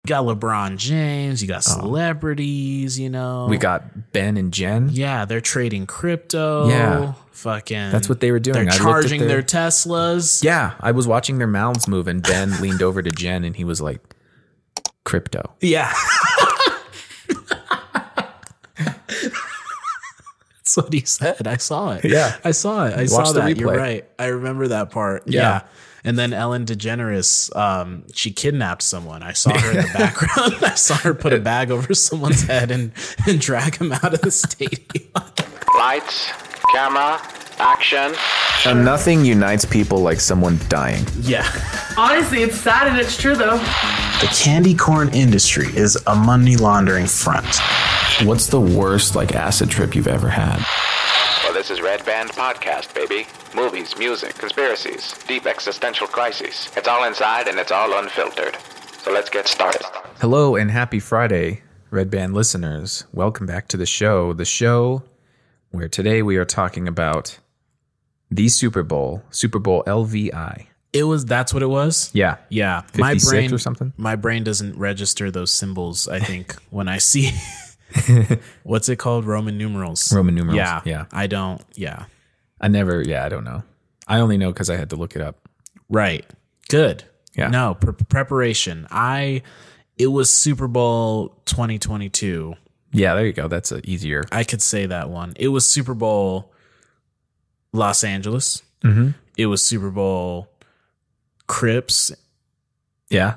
got LeBron James, you got celebrities, you know. We got Ben and Jen. Yeah, they're trading crypto. Yeah. Fucking. That's what they were doing. They're charging their Teslas. Yeah, I was watching their mouths move, and Ben leaned over to Jen, and he was like, crypto. Yeah. That's what he said. I saw it. Yeah. I saw it. I Watch saw the that. You're replay. right. I remember that part. Yeah. And then Ellen DeGeneres, she kidnapped someone. I saw her in the background. I saw her put a bag over someone's head and drag him out of the stadium. Lights, camera, action. And nothing unites people like someone dying. Yeah. Honestly, it's sad and it's true though. The candy corn industry is a money laundering front. What's the worst like acid trip you've ever had? Well, this is Red Band Podcast, baby. Movies, music, conspiracies, deep existential crises. It's all inside and it's all unfiltered. So let's get started. Hello and happy Friday, Red Band listeners. Welcome back to the show where today we are talking about the Super Bowl LVI. That's what it was? Yeah. Yeah. 56 or something? My brain doesn't register those symbols, I think, when I see what's it called? Roman numerals. Roman numerals. Yeah. Yeah. I don't. Yeah. I don't know. I only know because I had to look it up. Right. Good. Yeah. No, preparation. It was Super Bowl 2022. Yeah, there you go. That's an easier. I could say that one. It was Super Bowl Los Angeles. Mm-hmm. It was Super Bowl Crips Yeah.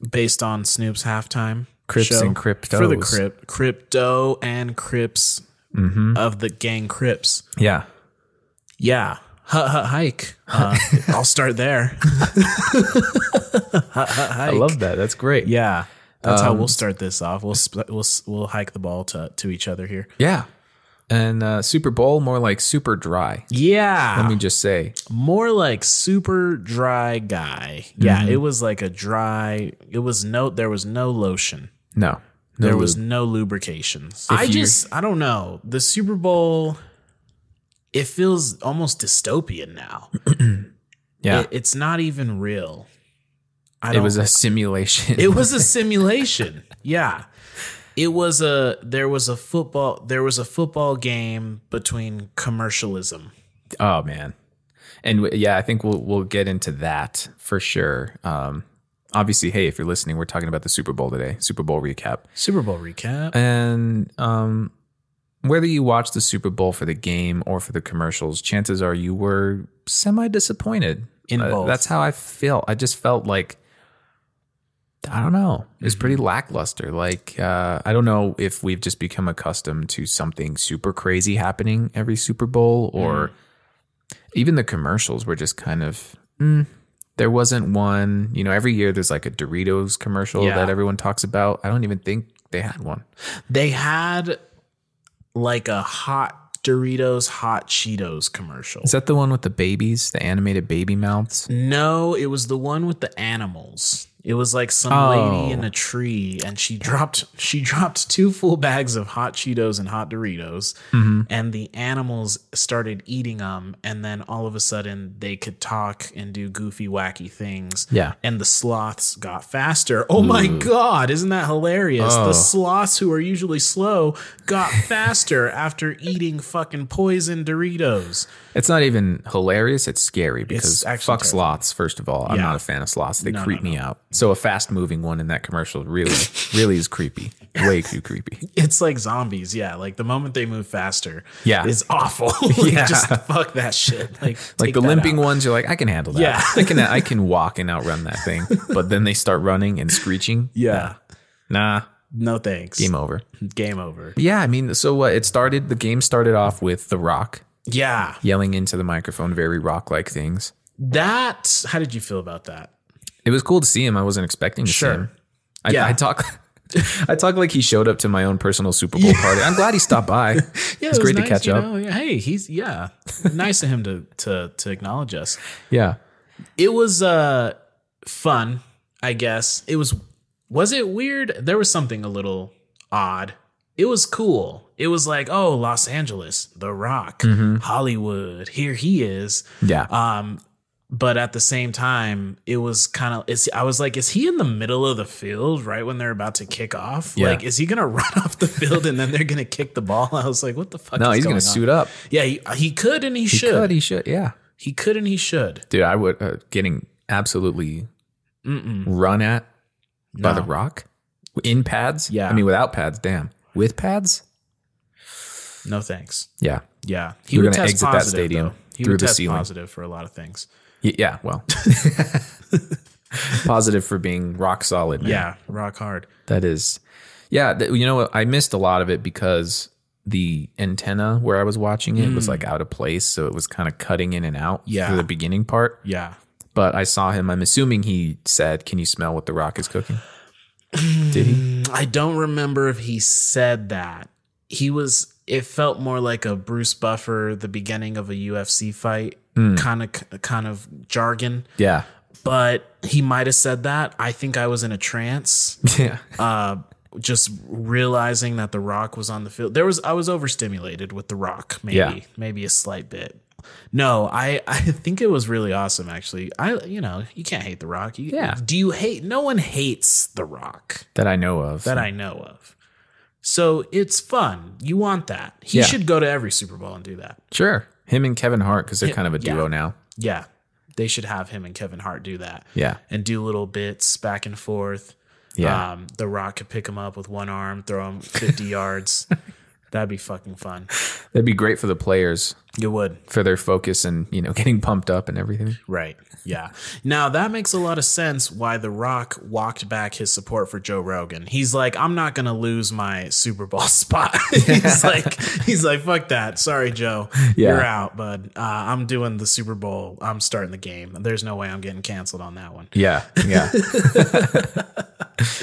based on Snoop's halftime. Crips show and Cryptos. For the Crypto and Crips of the gang Crips. Yeah. Yeah. Hike. I'll start there. I love that. That's great. Yeah. That's how we'll start this off. We'll hike the ball to each other here. Yeah. And Super Bowl, more like super dry. Yeah. Let me just say. More like super dry guy. Yeah, it was like a dry. There was no lotion. No. There was no lubrications. I don't know. The Super Bowl, it feels almost dystopian now. Yeah. It's not even real. It was a simulation. It was a simulation. Yeah. There was a football game between commercialism. Oh man. And yeah, I think we'll get into that for sure. Obviously, hey, if you're listening, we're talking about the Super Bowl today, Super Bowl recap. And whether you watch the Super Bowl for the game or for the commercials, chances are you were semi-disappointed. In both. That's how I feel. I just felt like, I don't know. It's pretty lackluster. Like, I don't know if we've just become accustomed to something super crazy happening every Super Bowl, or even the commercials were just kind of, there wasn't one. You know, every year there's like a Doritos commercial that everyone talks about. I don't even think they had one. They had like a hot Doritos, hot Cheetos commercial. Is that the one with the babies, the animated baby mouths? No, it was the one with the animals. It was like some lady in a tree, and she dropped 2 full bags of hot Cheetos and hot Doritos, and the animals started eating them, and then all of a sudden they could talk and do goofy, wacky things. Yeah. And the sloths got faster. Oh my God, isn't that hilarious? The sloths, who are usually slow, got faster after eating fucking poison Doritos. It's not even hilarious. It's scary because actually fuck terrible. sloths. First of all, I'm not a fan of sloths. They creep me out. So a fast moving one in that commercial really is creepy. Way too creepy. It's like zombies. Yeah. Like the moment they move faster is awful. Yeah. Just fuck that shit. Like the limping ones, you're like, I can handle that. Yeah. I can walk and outrun that thing. But then they start running and screeching. Yeah. Nah. No thanks. Game over. Game over. Yeah. I mean, so the game started off with The Rock. Yeah. Yelling into the microphone, very Rock-like things. How did you feel about that? It was cool to see him. I wasn't expecting to see him. I talk like he showed up to my own personal Super Bowl party. I'm glad he stopped by. Yeah, it's great to catch up. Hey, he's nice of him to acknowledge us. Yeah. It was fun, I guess. Was it weird? There was something a little odd. It was cool. It was like, oh, Los Angeles, The Rock, Hollywood, here he is. Yeah. But at the same time, it was kind of, I was like, is he in the middle of the field right when they're about to kick off? Yeah. Like, is he going to run off the field and then they're going to kick the ball? I was like, what the fuck No, is he's going going to on? suit up. Yeah, he could and he should. He should, yeah. He could and he should. Dude, I would getting absolutely run at by The Rock in pads. Yeah. I mean, without pads, damn. With pads? No thanks. Yeah. Yeah. You're would going to test exit that positive, stadium though. He through would the test ceiling. positive for a lot of things. Yeah, well. Positive for being rock solid, man. Yeah, rock hard. That is. Yeah, you know what? I missed a lot of it because the antenna where I was watching it was like out of place. So it was kind of cutting in and out for the beginning part. Yeah. But I saw him. I'm assuming he said, "Can you smell what The Rock is cooking?" Did he? I don't remember if he said that. It felt more like a Bruce Buffer, the beginning of a UFC fight, kind of jargon. Yeah. But he might have said that. I think I was in a trance. Yeah. Just realizing that The Rock was on the field. I was overstimulated with The Rock, maybe a slight bit. No, I think it was really awesome, actually. You can't hate The Rock. Do you hate? No one hates The Rock That I know of. I know of. So it's fun. You want that. He should go to every Super Bowl and do that. Sure. Him and Kevin Hart, because they're kind of a duo now. Yeah. They should have him and Kevin Hart do that. Yeah. And do little bits back and forth. Yeah. The Rock could pick him up with one arm, throw him 50 yards. That'd be fucking fun. That'd be great for the players. You would. For their focus and, getting pumped up and everything. Right. Yeah. Now that makes a lot of sense why The Rock walked back his support for Joe Rogan. He's like, I'm not going to lose my Super Bowl spot. he's like, fuck that. Sorry, Joe. You're out, bud. I'm doing the Super Bowl. I'm starting the game. There's no way I'm getting canceled on that one. Yeah. Yeah.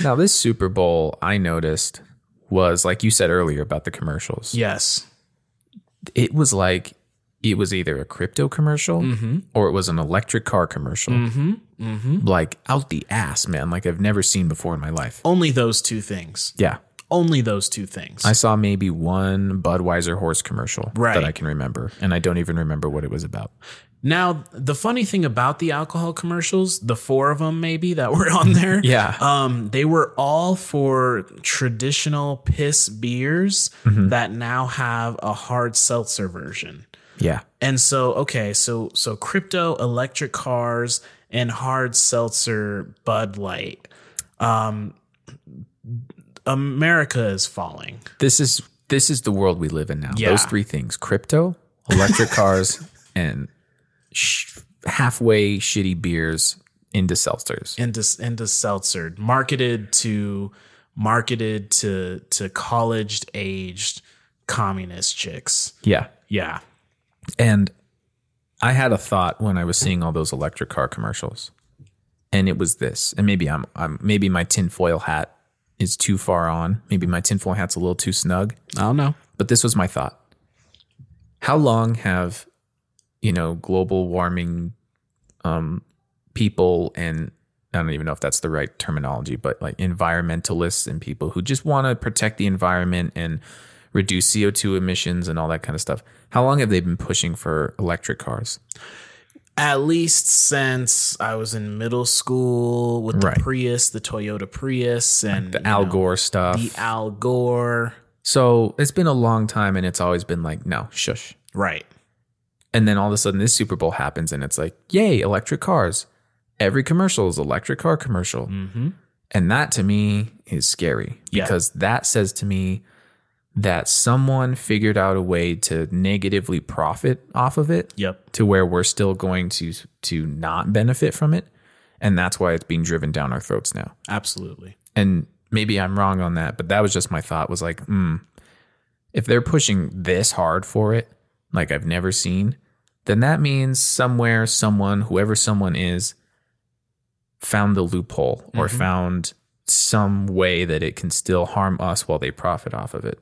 Now this Super Bowl I noticed was like you said earlier about the commercials. Yes. It was like it was either a crypto commercial or it was an electric car commercial. Like out the ass, man. Like I've never seen before in my life. Only those two things. Yeah. Only those two things. I saw maybe one Budweiser horse commercial that I can remember. And I don't even remember what it was about. Now, the funny thing about the alcohol commercials, the 4 of them maybe that were on there, they were all for traditional piss beers that now have a hard seltzer version. Yeah. And so crypto, electric cars, and hard seltzer Bud Light. America is falling. This is the world we live in now. Yeah. Those 3 things: crypto, electric cars, and halfway shitty beers into seltzers. Into seltzer, marketed to college aged communist chicks. Yeah. Yeah. And I had a thought when I was seeing all those electric car commercials, and it was this. And maybe maybe my tinfoil hat is too far on. Maybe my tinfoil hat's a little too snug. I don't know. But this was my thought. How long have global warming people, and I don't even know if that's the right terminology, but like environmentalists and people who just want to protect the environment and reduce CO2 emissions and all that kind of stuff, how long have they been pushing for electric cars? At least since I was in middle school with the Prius, the Toyota Prius, and the Al Gore stuff. The Al Gore. So it's been a long time, and it's always been like, no, shush. Right. And then all of a sudden this Super Bowl happens and it's like, yay, electric cars. Every commercial is electric car commercial. Mm-hmm. And that to me is scary because that says to me that someone figured out a way to negatively profit off of it to where we're still going to not benefit from it. And that's why it's being driven down our throats now. Absolutely. And maybe I'm wrong on that, but that was just my thought was like, if they're pushing this hard for it, like I've never seen, then that means somewhere, whoever someone is, found the loophole or found some way that it can still harm us while they profit off of it.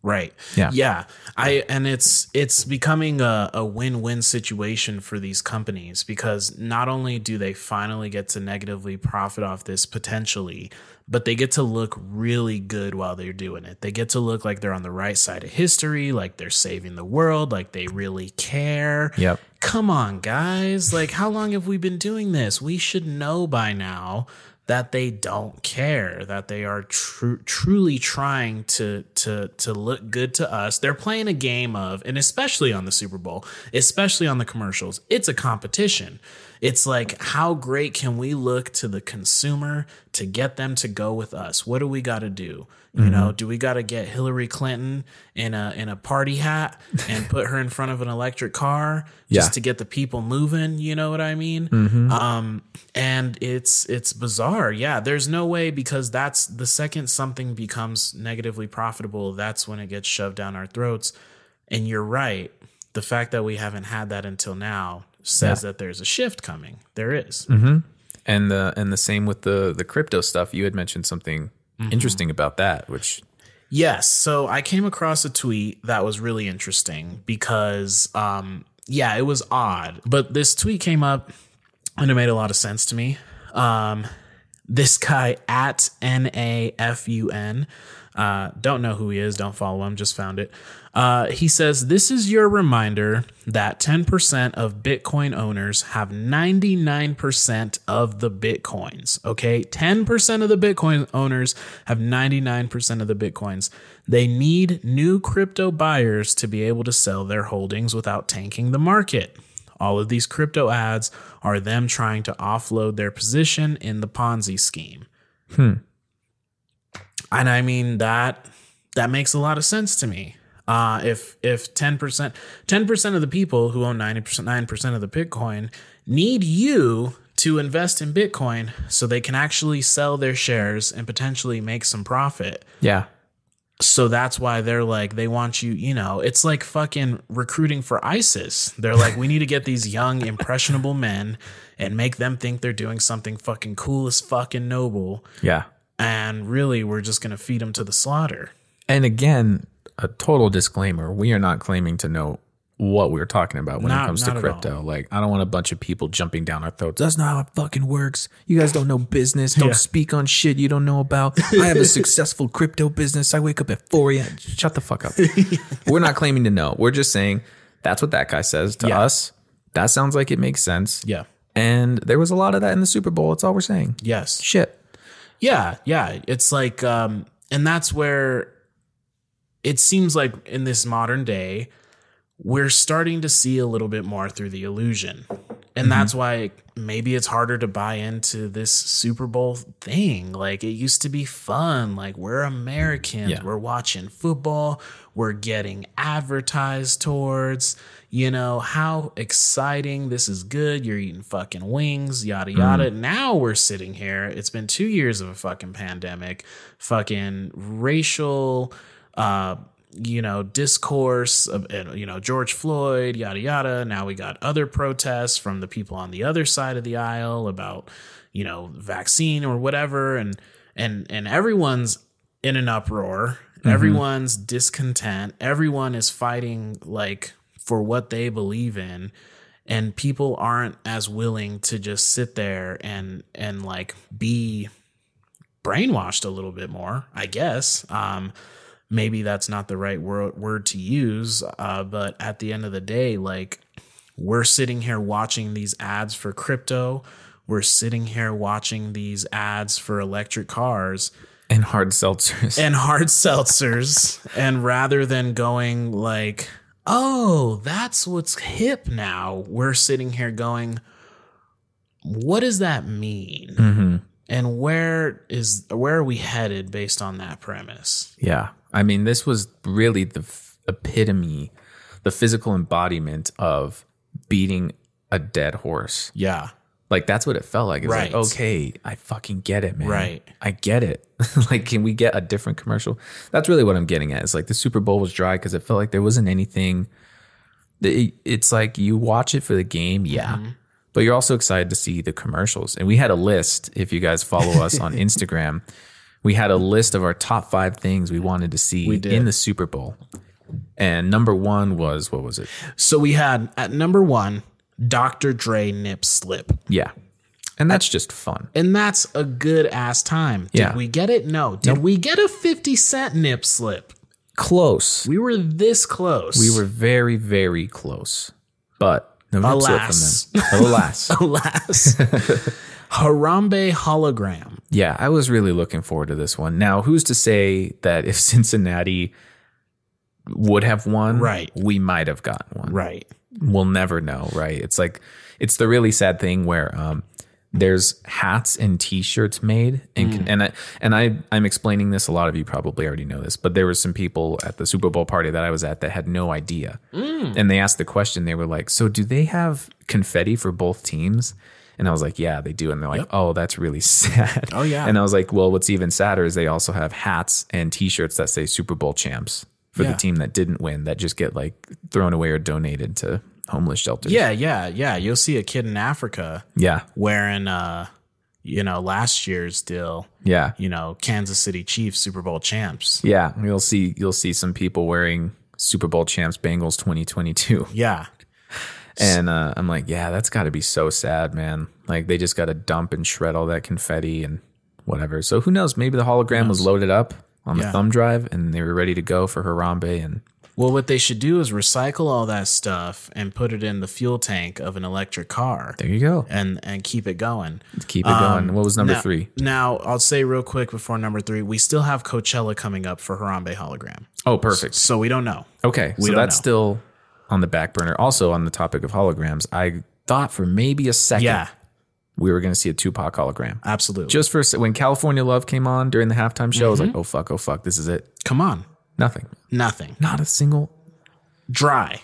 Right. Yeah. Yeah. And it's becoming a win-win situation for these companies because not only do they finally get to negatively profit off this potentially, but they get to look really good while they're doing it. They get to look like they're on the right side of history, like they're saving the world, like they really care. Yep. come on, guys. Like, how long have we been doing this? We should know by now that they don't care, that they are truly trying to look good to us. They're playing a game of, and especially on the Super Bowl, especially on the commercials, it's a competition. It's like, how great can we look to the consumer to get them to go with us? What do we got to do? You know, do we got to get Hillary Clinton in a party hat and put her in front of an electric car just to get the people moving? You know what I mean? And it's bizarre. Yeah, there's no way, because that's the second something becomes negatively profitable, that's when it gets shoved down our throats. And you're right. The fact that we haven't had that until now says that there's a shift coming. There is. And the same with the crypto stuff. You had mentioned something interesting about that, which yes. So I came across a tweet that was really interesting because it was odd, but this tweet came up and it made a lot of sense to me. This guy at NAFUN, don't know who he is, don't follow him, just found it. He says, this is your reminder that 10% of Bitcoin owners have 99% of the Bitcoins. Okay. 10% of the Bitcoin owners have 99% of the Bitcoins. They need new crypto buyers to be able to sell their holdings without tanking the market. All of these crypto ads are them trying to offload their position in the Ponzi scheme. And I mean, that makes a lot of sense to me. If 10% of the people who own 99% of the Bitcoin need you to invest in Bitcoin so they can actually sell their shares and potentially make some profit. Yeah. So that's why they're like, they want you, you know, it's like fucking recruiting for ISIS. They're like, we need to get these young, impressionable men and make them think they're doing something fucking cool as fucking noble. Yeah. And really, we're just going to feed them to the slaughter. And again, a total disclaimer. We are not claiming to know what we're talking about when it comes to crypto. Like, I don't want a bunch of people jumping down our throats. That's not how it fucking works. You guys don't know business. Don't speak on shit you don't know about. I have a successful crypto business. I wake up at 4 a.m. Shut the fuck up. We're not claiming to know. We're just saying that's what that guy says to us. That sounds like it makes sense. Yeah. And there was a lot of that in the Super Bowl. That's all we're saying. Yes. Shit. Yeah. Yeah. It's like, and that's where it seems like in this modern day, we're starting to see a little bit more through the illusion. And that's why maybe it's harder to buy into this Super Bowl thing. Like, it used to be fun. Like, we're Americans. Yeah. We're watching football. We're getting advertised towards, you know, how exciting. This is good. You're eating fucking wings, yada, yada. Now we're sitting here. It's been 2 years of a fucking pandemic, fucking racial, you know, discourse of, you know, George Floyd, yada, yada. Now we got other protests from the people on the other side of the aisle about, you know, vaccine or whatever. And everyone's in an uproar. Everyone's discontent. Everyone is fighting like for what they believe in. And people aren't as willing to just sit there and like be brainwashed a little bit more, I guess. Maybe that's not the right word to use, but at the end of the day, like, we're sitting here watching these ads for crypto. We're sitting here watching these ads for electric cars. And hard seltzers. And rather than going like, oh, that's what's hip now, we're sitting here going, what does that mean? And where are we headed based on that premise? Yeah. I mean, this was really the epitome, the physical embodiment of beating a dead horse. Yeah. Like, that's what it felt like. It's like, okay, I fucking get it, man. Right. I get it. Like, can we get a different commercial? That's really what I'm getting at. It's like the Super Bowl was dry because it felt like there wasn't anything. It's like you watch it for the game. Yeah. But you're also excited to see the commercials. And we had a list, if you guys follow us on Instagram, we had a list of our top 5 things we wanted to see in the Super Bowl. And number 1 was, what was it? So we had at number 1, Dr. Dre Nip Slip. Yeah. And that's just fun. And that's a good ass time. Did we get it? No. Did we get a 50 Cent Nip Slip? Close. We were this close. We were very, very close. But No nip slip from them. Alas. Alas. Harambe hologram. Yeah, I was really looking forward to this one. Now, who's to say that if Cincinnati would have won, right, we might have gotten one. Right. We'll never know, right? It's like, it's the really sad thing where there's hats and T-shirts made, and I'm explaining this. A lot of you probably already know this, but there were some people at the Super Bowl party that I was at that had no idea, and they asked the question. They were like, "So do they have confetti for both teams?" And I was like, "Yeah, they do." And they're like, "Oh, that's really sad." Oh yeah. And I was like, "Well, what's even sadder is they also have hats and T-shirts that say Super Bowl champs for the team that didn't win, that just get like thrown away or donated to homeless shelters." Yeah. You'll see a kid in Africa. Yeah. Wearing, last year's deal. Yeah. Kansas City Chiefs Super Bowl champs. Yeah. You'll see some people wearing Super Bowl champs Bengals 2022. Yeah. And I'm like, yeah, that's got to be so sad, man. Like they just got to dump and shred all that confetti and whatever. So who knows? Maybe the hologram was loaded up on the thumb drive and they were ready to go for Harambe. And well, what they should do is recycle all that stuff and put it in the fuel tank of an electric car. There you go. And keep it going. Keep it going. What was number 3? Now, I'll say real quick before number 3, we still have Coachella coming up for Harambe hologram. Oh, perfect. So we don't know. Okay. So that's still on the back burner. Also on the topic of holograms, I thought for maybe a second we were going to see a Tupac hologram. Absolutely. Just for when California Love came on during the halftime show, I was like, oh fuck, this is it. Come on. Nothing. Not a single. Dry.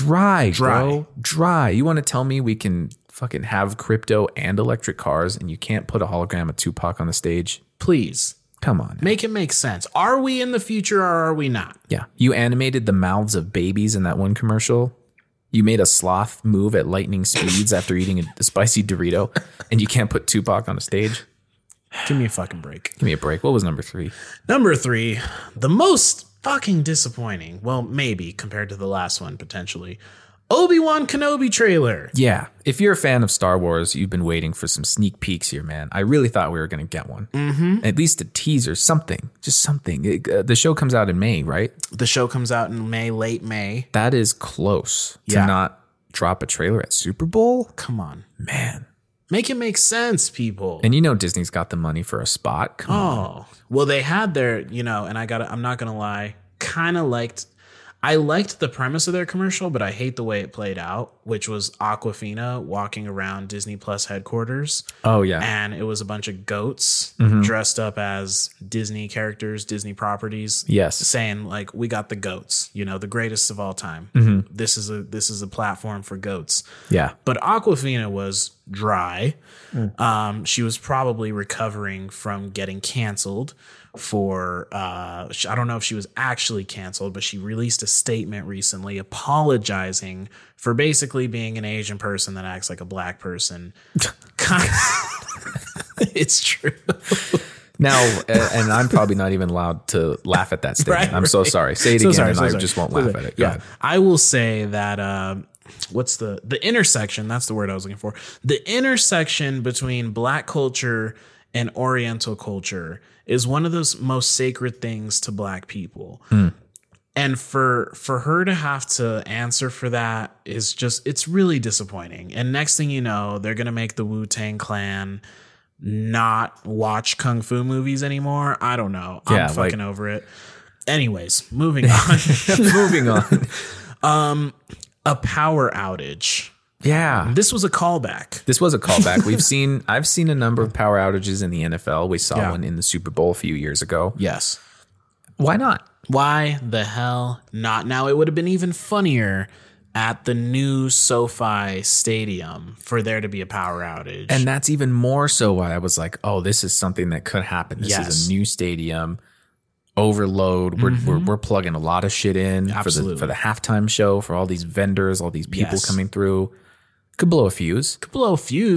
Bro. Dry. You want to tell me we can fucking have crypto and electric cars and you can't put a hologram of Tupac on the stage? Please. Come on. Make it make sense. Are we in the future or are we not? Yeah. You animated the mouths of babies in that one commercial. You made a sloth move at lightning speeds after eating a spicy Dorito, and you can't put Tupac on a stage? Give me a fucking break. Give me a break. What was number 3? Number 3, the most fucking disappointing. Well, maybe compared to the last one, potentially. Obi-Wan Kenobi trailer. Yeah. If you're a fan of Star Wars, you've been waiting for some sneak peeks here, man. I really thought we were going to get one. Mm-hmm. At least a teaser, something. Just something. The show comes out in May, right? The show comes out in May, late May. That is close to not drop a trailer at Super Bowl. Come on. Man. Make it make sense, people. And Disney's got the money for a spot. Come on. Well, they had their, and I'm not going to lie, I liked the premise of their commercial, but I hate the way it played out, which was Aquafina walking around Disney Plus headquarters. Oh, yeah. And it was a bunch of goats dressed up as Disney characters, Disney properties. Yes. Saying like, we got the goats, the greatest of all time. This is a platform for goats. Yeah. But Aquafina was dry. She was probably recovering from getting canceled for I don't know if she was actually canceled, but she released a statement recently apologizing for basically being an Asian person that acts like a black person. It's true. Now, and I'm probably not even allowed to laugh at that statement. I'm so sorry. Say it again, and I just won't laugh at it. Go ahead. I will say that what's the intersection? That's the word I was looking for. The intersection between black culture and Oriental culture is one of those most sacred things to black people. And for her to have to answer for that is just, it's really disappointing. And next thing you know, they're going to make the Wu-Tang Clan not watch Kung Fu movies anymore. I don't know. I'm fucking over it. Anyways, moving on. A power outage. Yeah. This was a callback. I've seen a number of power outages in the NFL. We saw one in the Super Bowl a few years ago. Yes. Why not? Why the hell not? Now, it would have been even funnier at the new SoFi Stadium for there to be a power outage. And that's even more so why I was like, oh, this is something that could happen. This is a new stadium. Overload. We're plugging a lot of shit in for the halftime show, for all these vendors, all these people coming through. Could blow a fuse.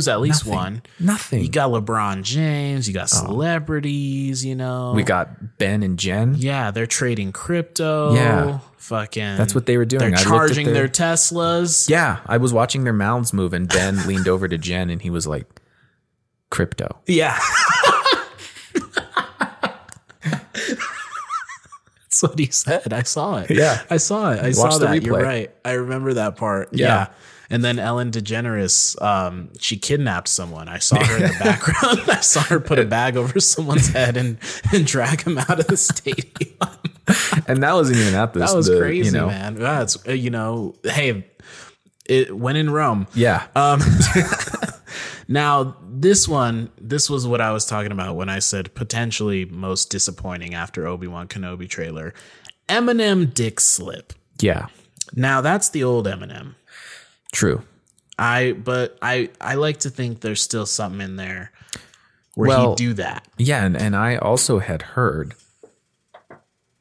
At least one. Nothing. You got LeBron James. You got celebrities, We got Ben and Jen. Yeah, they're trading crypto. Yeah. Fucking. That's what they were doing. They're charging their Teslas. Yeah, I was watching their mouths move, and Ben leaned over to Jen, and he was like, crypto. Yeah. That's what he said. I saw it. Yeah. I saw it. I Watch saw the that. replay. You're right. I remember that part. Yeah. And then Ellen DeGeneres, she kidnapped someone. I saw her in the background. I saw her put a bag over someone's head and drag him out of the stadium. And that wasn't even at this. That was crazy, man. That's hey, when in Rome. Yeah. Now, this was what I was talking about when I said potentially most disappointing after Obi-Wan Kenobi trailer. Eminem dick slip. Yeah. Now, that's the old Eminem. True. But I like to think there's still something in there where he'd do that. Yeah, and I also had heard,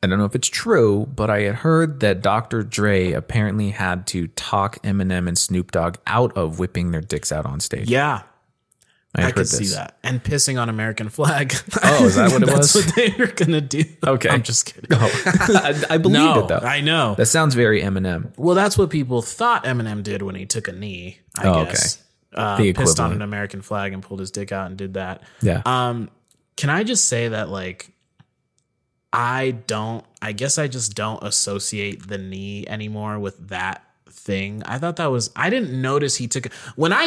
I don't know if it's true, but I had heard that Dr. Dre apparently had to talk Eminem and Snoop Dogg out of whipping their dicks out on stage. Yeah. I could this. see that. And pissing on American flag. Oh, is that what it That's was? what they were going to do. Okay. I'm just kidding. Oh. I believe it, though. I know. That sounds very Eminem. Well, that's what people thought Eminem did when he took a knee, I guess. The pissed on equivalent. an American flag and pulled his dick out and did that. Yeah. Can I just say that, like, I guess I just don't associate the knee anymore with that thing. I thought that was, I didn't notice he took, when I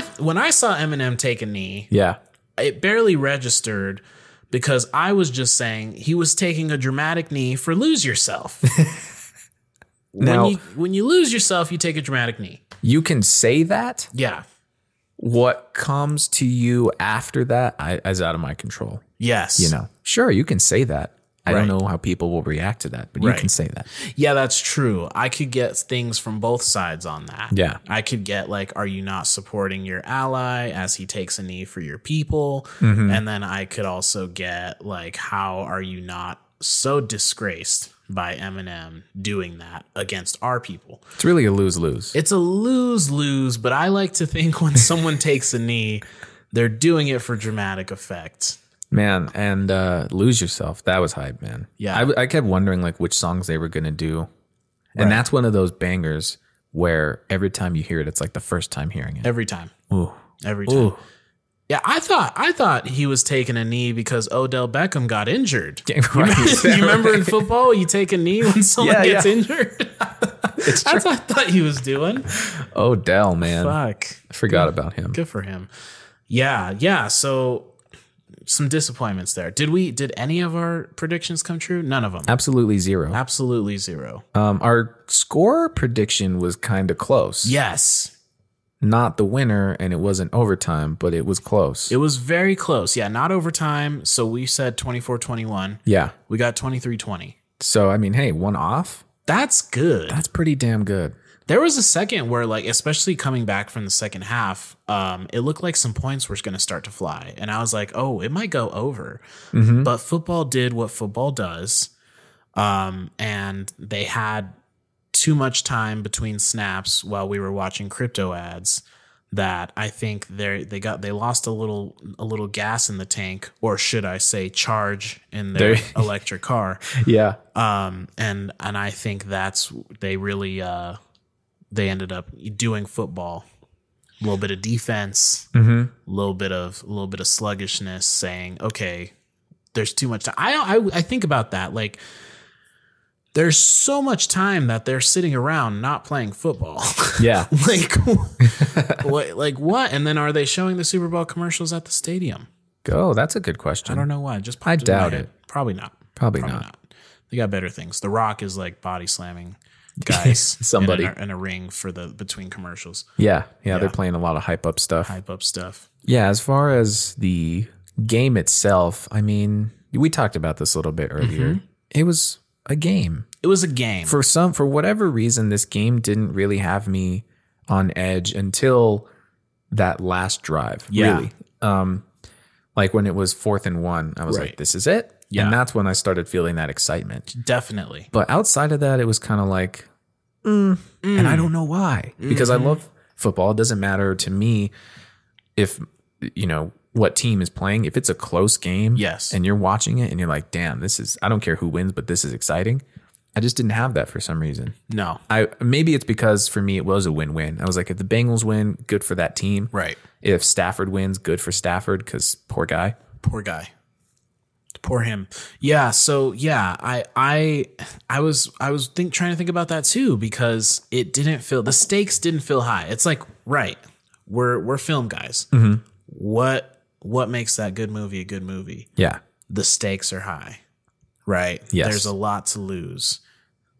saw Eminem take a knee, Yeah. it barely registered because I was just saying he was taking a dramatic knee for lose yourself. Now, when you lose yourself, you take a dramatic knee. you can say that. Yeah. What comes to you after that is out of my control. Yes. Sure, you can say that. I Right. don't know how people will react to that, but you Right. can say that. Yeah, that's true. I could get things from both sides on that. Yeah. I could get like, are you not supporting your ally as he takes a knee for your people? Mm-hmm. And then I could also get like, how are you not so disgraced by Eminem doing that against our people? It's really a lose-lose. It's a lose-lose, but I like to think when someone takes a knee, they're doing it for dramatic effect. Man, and Lose Yourself, that was hype, man. Yeah. I kept wondering like which songs they were going to do. And Right. that's one of those bangers where every time you hear it, it's like the first time hearing it. Every time. Ooh. Every time. Ooh. Yeah, I thought he was taking a knee because Odell Beckham got injured. Right. You remember in football, you take a knee when someone Yeah, gets yeah. injured? That's what I thought he was doing. Odell, man. Fuck. I forgot about him. Good for him. Yeah. So some disappointments there. Did any of our predictions come true? None of them. Absolutely zero. Absolutely zero. Our score prediction was kind of close. Yes. Not the winner, and it wasn't overtime, but it was close. It was very close. Yeah, not overtime. So we said 24-21. Yeah. We got 23-20. So, I mean, hey, one off? That's good. That's pretty damn good. There was a second where, like, especially coming back from the second half, it looked like some points were going to start to fly. And I was like, oh, it might go over. Mm-hmm. But football did what football does. And they had too much time between snaps while we were watching crypto ads that I think they lost a little gas in the tank, or should I say charge in their electric car. Yeah. And I think they really they ended up doing football, a little bit of defense, a little bit of sluggishness, saying, okay, there's too much time. I think about that. Like, there's so much time that they're sitting around not playing football. Yeah. what? And then are they showing the Super Bowl commercials at the stadium? That's a good question. I don't know why. Just I popped in my doubt head. it. Probably not. Probably not. They got better things. The Rock is like body slamming guys Somebody. in a ring for the between commercials. Yeah. They're playing a lot of hype up stuff. Hype up stuff. Yeah, as far as the game itself, I mean, we talked about this a little bit earlier. It was a game. It was a game. For whatever reason, this game didn't really have me on edge until that last drive. Yeah. Really. Like when it was 4th and 1, I was like, this is it. Yeah. And that's when I started feeling that excitement. Definitely. But outside of that, it was kind of like, and I don't know why, because I love football. It doesn't matter to me if, what team is playing. If it's a close game, yes, and you're watching it and you're like, damn, I don't care who wins, but this is exciting. I just didn't have that for some reason. No. Maybe it's because for me, it was a win-win. I was like, if the Bengals win, good for that team. Right. If Stafford wins, good for Stafford, because poor guy. Poor him. Yeah. So yeah, I was trying to think about that too, because the stakes didn't feel high. It's like Right. We're film guys. What makes that good movie a good movie? Yeah. The stakes are high, right? Yes. There's a lot to lose.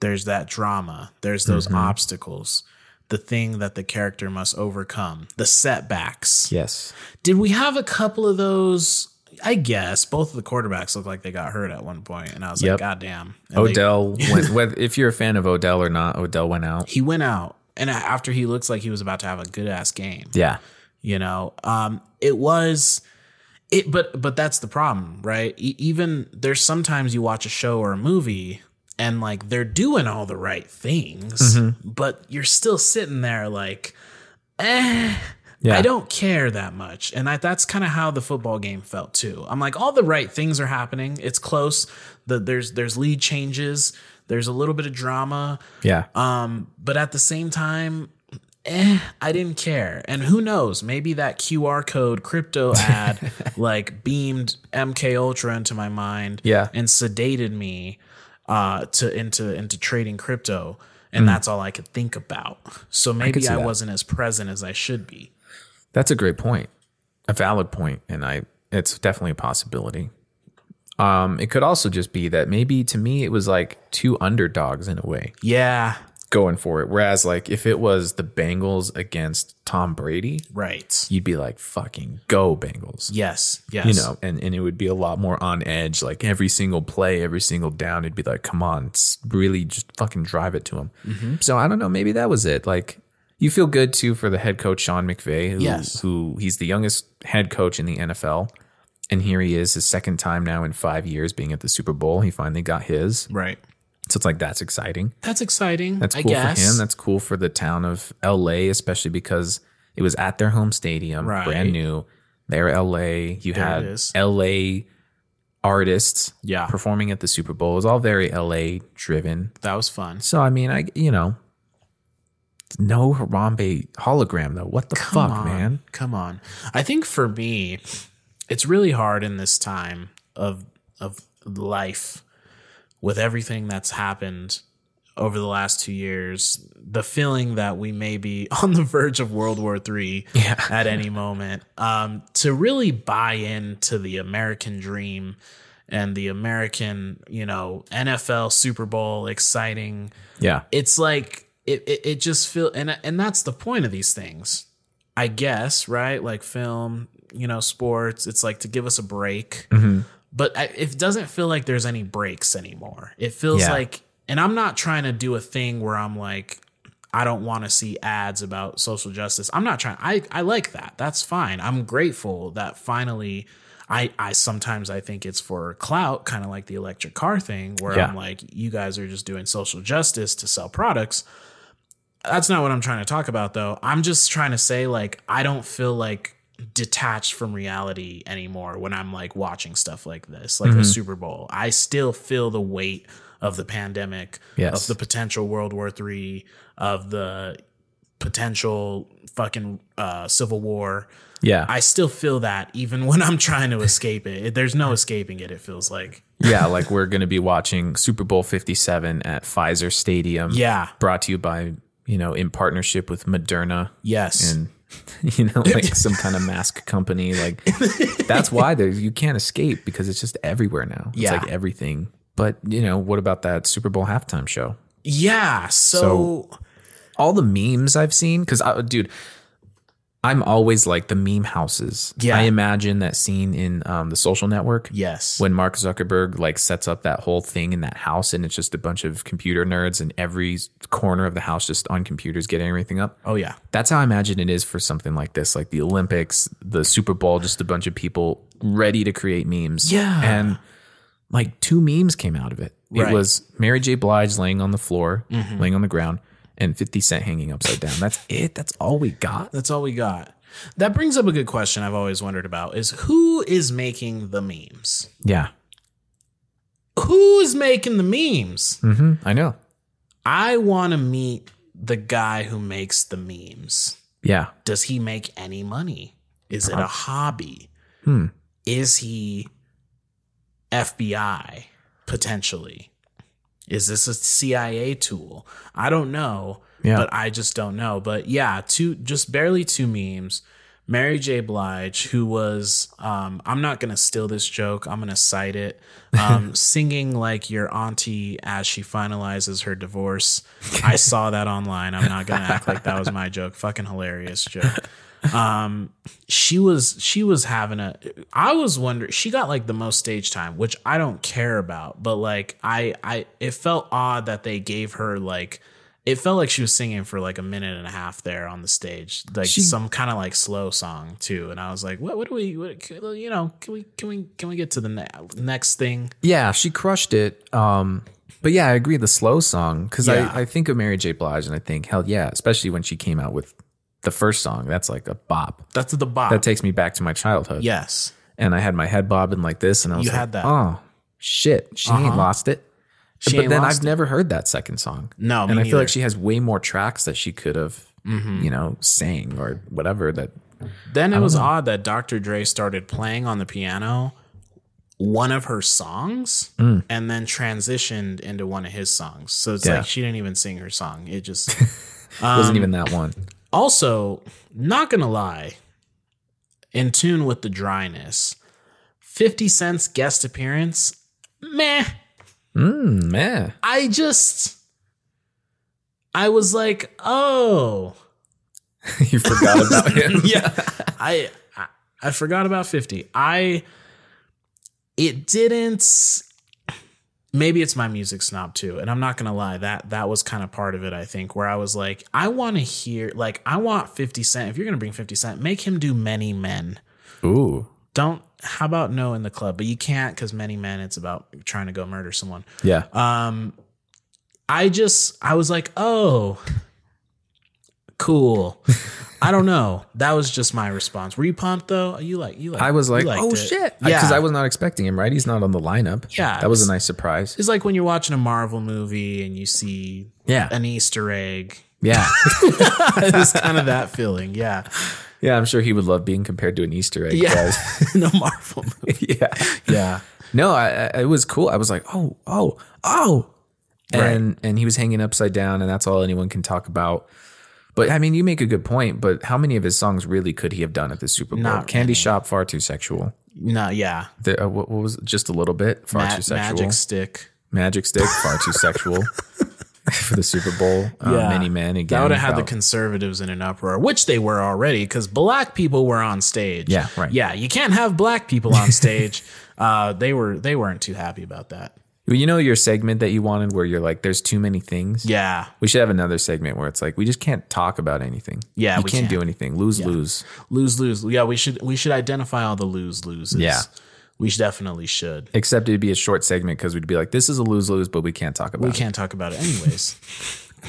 There's that drama. There's those obstacles. The thing that the character must overcome. The setbacks. Yes. Did we have a couple of those? I guess both of the quarterbacks looked like they got hurt at one point, and I was like, God damn. And Odell went, if you're a fan of Odell or not, Odell went out. he went out. And after he looks like he was about to have a good ass game. Yeah. You know, but that's the problem, right? Even there's sometimes you watch a show or a movie and like they're doing all the right things, but you're still sitting there like, I don't care that much. And that's kind of how the football game felt too. I'm like, all the right things are happening. It's close. There's lead changes. There's a little bit of drama. Yeah. But at the same time, I didn't care. And who knows, maybe that QR code crypto ad like beamed MK Ultra into my mind and sedated me into trading crypto. And that's all I could think about. So maybe I wasn't as present as I should be. That's a great point. A valid point. And it's definitely a possibility. It could also just be that maybe to me it was like two underdogs in a way. Yeah. Going for it. Whereas like if it was the Bengals against Tom Brady, right, you'd be like, fucking go Bengals. Yes. You know, and it would be a lot more on edge. Like every single play, every single down, it'd be like, come on, really just fucking drive it to him. So I don't know, maybe that was it. Like you feel good too for the head coach, Sean McVay, who he's the youngest head coach in the NFL. And here he is, his second time now in 5 years being at the Super Bowl. He finally got his. Right. So it's like, that's exciting. That's exciting. That's cool for him. That's cool for the town of LA, especially because it was at their home stadium, brand new. They're LA. You had LA artists performing at the Super Bowl. It was all very LA driven. That was fun. So, I mean, no Harambe hologram though. What the fuck, man? Come on. I think for me, it's really hard in this time of life with everything that's happened over the last 2 years, the feeling that we may be on the verge of World War III at any moment, to really buy into the American dream and the American, NFL Super Bowl exciting. Yeah. It's like, it just feels, and that's the point of these things, I guess, right? Like film, sports, it's like to give us a break. But it doesn't feel like there's any breaks anymore. It feels like, and I'm not trying to do a thing where I'm like, I don't want to see ads about social justice. I'm not trying. I like that. That's fine. I'm grateful that finally, I sometimes I think it's for clout, kind of like the electric car thing where I'm like, you guys are just doing social justice to sell products. That's not what I'm trying to talk about though. I'm just trying to say like, I don't feel like detached from reality anymore when I'm like watching stuff like this, like the Super Bowl. I still feel the weight of the pandemic, of the potential World War III, of the potential fucking civil war. Yeah. I still feel that even when I'm trying to escape it. There's no escaping it, it feels like. Yeah, like we're going to be watching Super Bowl 57 at Pfizer Stadium. Yeah. Brought to you by, in partnership with Moderna. Yes. And like some kind of mask company. Like that's why you can't escape because it's just everywhere now. It's like everything. But what about that Super Bowl halftime show? Yeah. So all the memes I've seen, because dude, I'm always like the meme houses. Yeah. I imagine that scene in The Social Network. Yes. When Mark Zuckerberg like sets up that whole thing in that house and it's just a bunch of computer nerds in every corner of the house just on computers getting everything up. Oh, yeah. That's how I imagine it is for something like this, like the Olympics, the Super Bowl, just a bunch of people ready to create memes. Yeah. And like 2 memes came out of it. It was Mary J. Blige laying on the floor, laying on the ground, and 50 Cent hanging upside down. That's it. That's all we got. That's all we got. That brings up a good question I've always wondered about is who is making the memes? Yeah. Who is making the memes? I know. I want to meet the guy who makes the memes. Yeah. Does he make any money? Is it a hobby? Is he FBI potentially? Is this a CIA tool? I don't know. Yeah. But I just don't know. But yeah, just barely 2 memes. Mary J. Blige, who was, I'm not going to steal this joke. I'm going to cite it. Singing like your auntie as she finalizes her divorce. I saw that online. I'm not going to act like that was my joke. Fucking hilarious joke. She was having I was wondering, she got like the most stage time, which I don't care about, but like it felt odd that they gave her like, it felt like she was singing for like a minute and a half there on the stage, like some kind of like slow song too. And I was like, what do we, you know, can we get to the next thing? Yeah, she crushed it. But yeah, I agree. The slow song, because I think of Mary J. Blige and I think, hell yeah, especially when she came out with the first song. That's like a bop. That's the bop. That takes me back to my childhood. Yes. And I had my head bobbing like this, and I was like, had that. oh shit, she ain't lost it. But then I've never heard that second song. No, and I feel like she has way more tracks that she could have, you know, sang or whatever. That then it was odd that Dr. Dre started playing on the piano one of her songs and then transitioned into one of his songs. So it's like she didn't even sing her song. It just wasn't even that one. Also, not gonna lie, in tune with the dryness, 50 Cent's guest appearance, meh. Man. I was like, oh. You forgot about him. Yeah. I forgot about 50. It didn't, maybe it's my music snob too. And I'm not going to lie, that was kind of part of it, I think, where I was like, I want to hear, like, I want 50 Cent. If you're going to bring 50 Cent, make him do Many Men. Ooh. How about No in the Club? But you can't, because Many Men, it's about trying to go murder someone. Yeah. I was like, oh, cool. I don't know. That was just my response. Were you pumped though? You like? I was like, oh it. shit, yeah, because I was not expecting him. Right, he's not on the lineup. Yeah, that was a nice surprise. It's like when you're watching a Marvel movie and you see an Easter egg. Yeah, it's kind of that feeling. Yeah. Yeah, I'm sure he would love being compared to an Easter egg. Yeah, no Marvel movie. Yeah. No, it was cool. I was like, oh, and he was hanging upside down, and that's all anyone can talk about. But I mean, you make a good point. But how many of his songs really could he have done at the Super Bowl? Not Candy many. Shop, far too sexual. No, yeah. What was it? Just a little bit, far too sexual. Magic Stick, far too sexual. For the Super Bowl, Many Men again. That would have had the conservatives in an uproar, which they were already, because black people were on stage. Yeah, right. Yeah, you can't have black people on stage. They weren't too happy about that. Well, you know your segment that you wanted where you're like, there's too many things? Yeah. We should have another segment where it's like, we just can't talk about anything. Yeah, we can't do anything. Lose. Lose. Yeah, we should identify all the loses. Yeah. We definitely should. Except it'd be a short segment because we'd be like, this is a lose-lose, but we can't talk about it. We can't talk about it anyways.